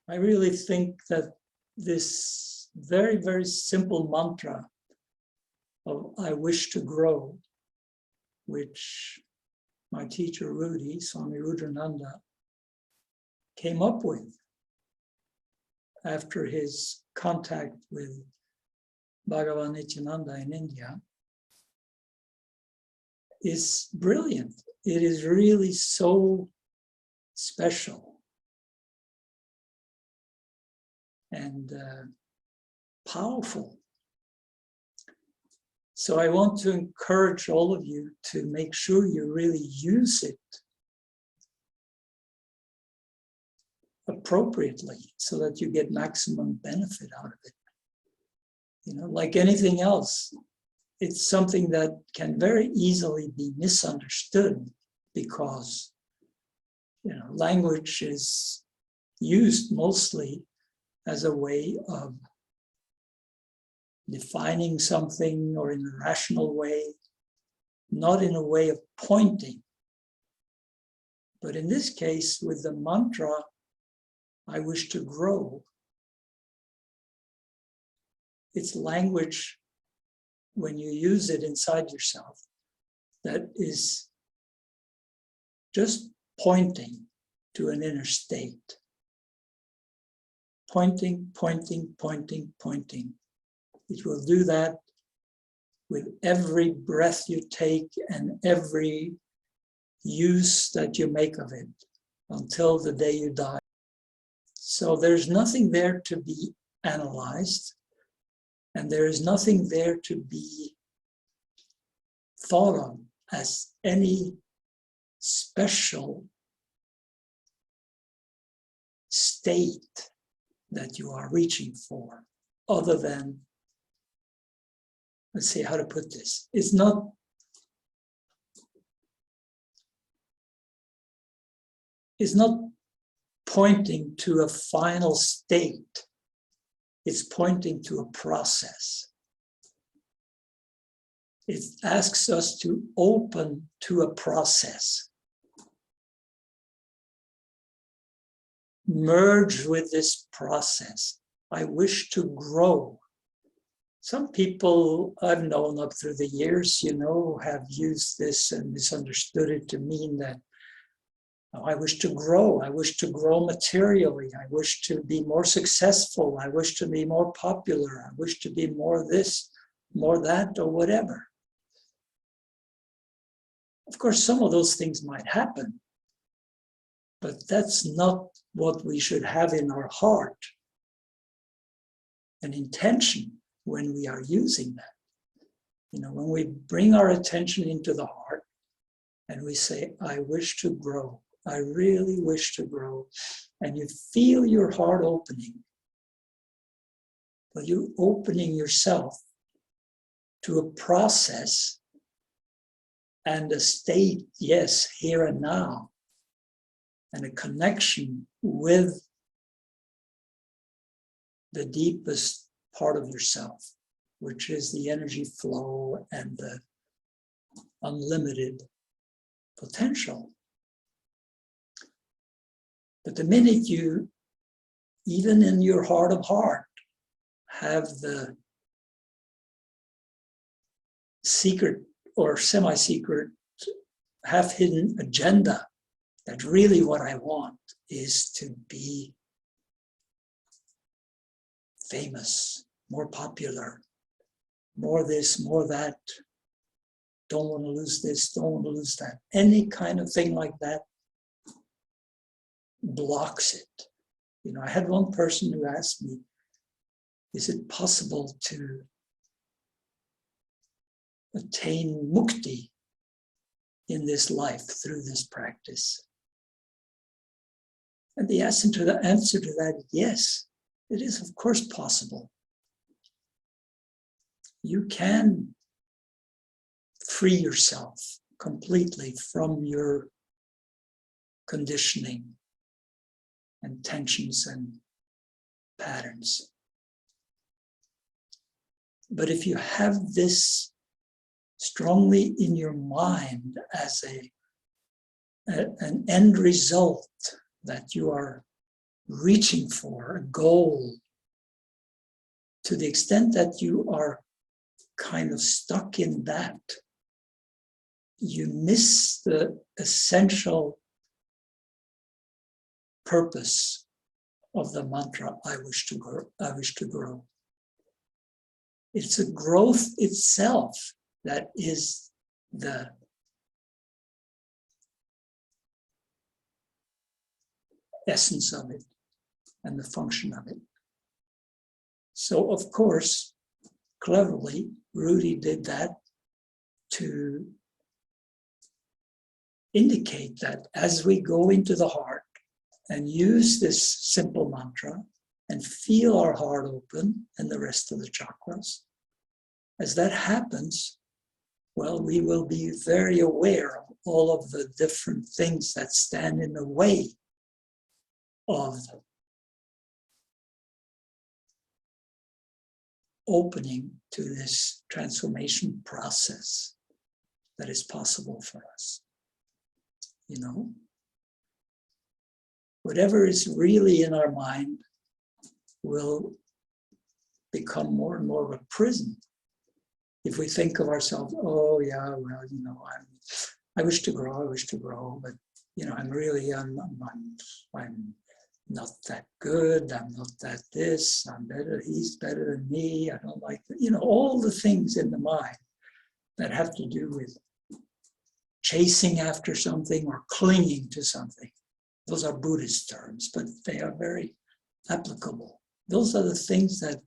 I really think that this very, very simple mantra of I wish to grow, which my teacher Rudy, Swami Rudrananda, came up with after his contact with Bhagavan Nityananda in India, is brilliant. It is really so special and powerful. So I want to encourage all of you to make sure you really use it appropriately so that you get maximum benefit out of it. You know, like anything else, it's something that can very easily be misunderstood because, you know, language is used mostly as a way of defining something or in a rational way, not in a way of pointing. But in this case, with the mantra, I wish to grow, it's language, when you use it inside yourself, that is just pointing to an inner state. Pointing, pointing, pointing, pointing. It will do that with every breath you take and every use that you make of it until the day you die. So there's nothing there to be analyzed, and there is nothing there to be thought of as any special state that you are reaching for, other than, let's see how to put this. It's not pointing to a final state. It's pointing to a process. It asks us to open to a process. Merge with this process. I wish to grow. Some people I've known up through the years, you know, have used this and misunderstood it to mean that, oh, I wish to grow. I wish to grow materially. I wish to be more successful. I wish to be more popular. I wish to be more this, more that, or whatever. Of course, some of those things might happen, but that's not what we should have in our heart, an intention when we are using that. You know, when we bring our attention into the heart and we say, I wish to grow, I really wish to grow, and you feel your heart opening, but you're opening yourself to a process and a state, yes, here and now, and a connection with the deepest part of yourself, which is the energy flow and the unlimited potential. But the minute you, even in your heart of heart, have the secret or semi-secret, half-hidden agenda that really what I want is to be famous, more popular, more this, more that, don't want to lose this, don't want to lose that. Any kind of thing like that blocks it. You know, I had one person who asked me, is it possible to attain mukti in this life through this practice? And the answer to that, yes, it is of course possible. You can free yourself completely from your conditioning and tensions and patterns. But if you have this strongly in your mind as an end result that you are reaching for a goal, to the extent that you are kind of stuck in that, you miss the essential purpose of the mantra, I wish to grow, I wish to grow. It's a growth itself that is the essence of it and the function of it. So, of course, cleverly, Rudy did that to indicate that as we go into the heart and use this simple mantra and feel our heart open and the rest of the chakras, as that happens, well, we will be very aware of all of the different things that stand in the way of opening to this transformation process that is possible for us. You know, whatever is really in our mind will become more and more of a prison. If we think of ourselves, oh yeah, well, you know, I wish to grow, but you know, I'm not that good, I'm not that this, I'm better, he's better than me, I don't like that. You know, all the things in the mind that have to do with chasing after something or clinging to something. Those are Buddhist terms, but they are very applicable. Those are the things that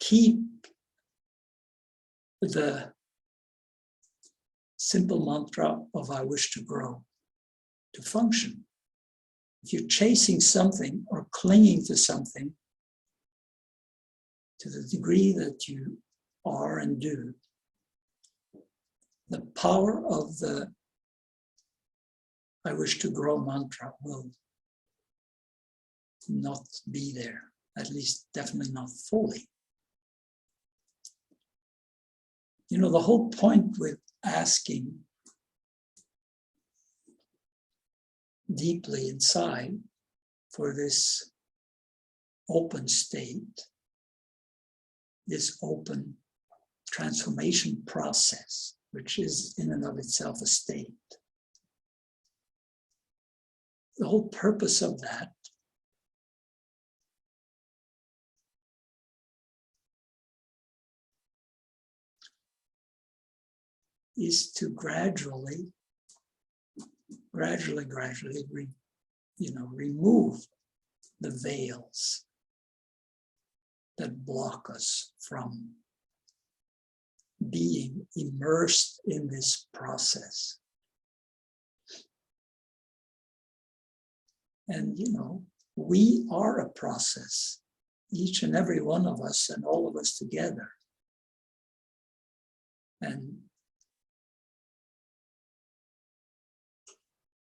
keep the simple mantra of I wish to grow to function. If you're chasing something or clinging to something to the degree that you are and do, the power of the I wish to grow mantra will not be there, at least definitely not fully. You know, the whole point with asking deeply inside for this open state, this open transformation process, which is in and of itself a state. The whole purpose of that is to gradually remove the veils that block us from being immersed in this process. And, you know, we are a process, each and every one of us and all of us together. And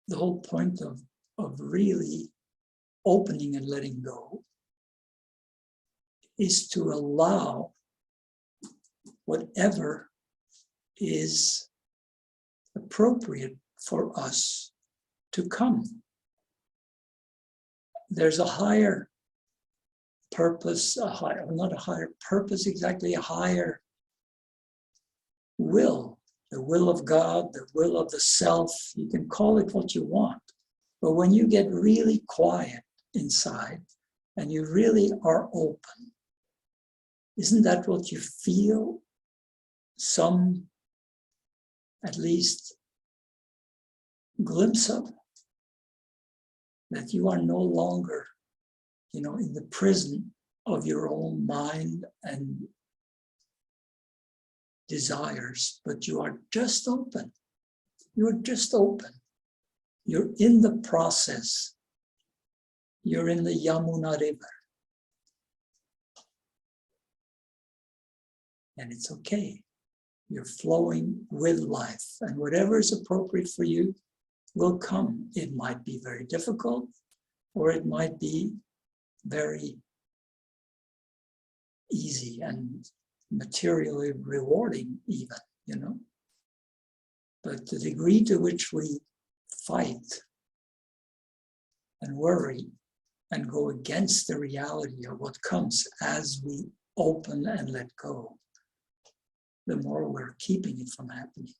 the whole point of really opening and letting go is to allow whatever is appropriate for us to come. There's a higher purpose, not a higher purpose exactly, a higher will, the will of God, the will of the self. You can call it what you want. But when you get really quiet inside and you really are open, isn't that what you feel? Some, at least, glimpse of? That you are no longer, you know, in the prison of your own mind and desires, but you are just open. You're just open. You're in the process. You're in the Yamuna River. And it's okay. You're flowing with life. And whatever is appropriate for you will come. It might be very difficult, or it might be very easy and materially rewarding even, you know. But the degree to which we fight and worry and go against the reality of what comes as we open and let go, the more we're keeping it from happening.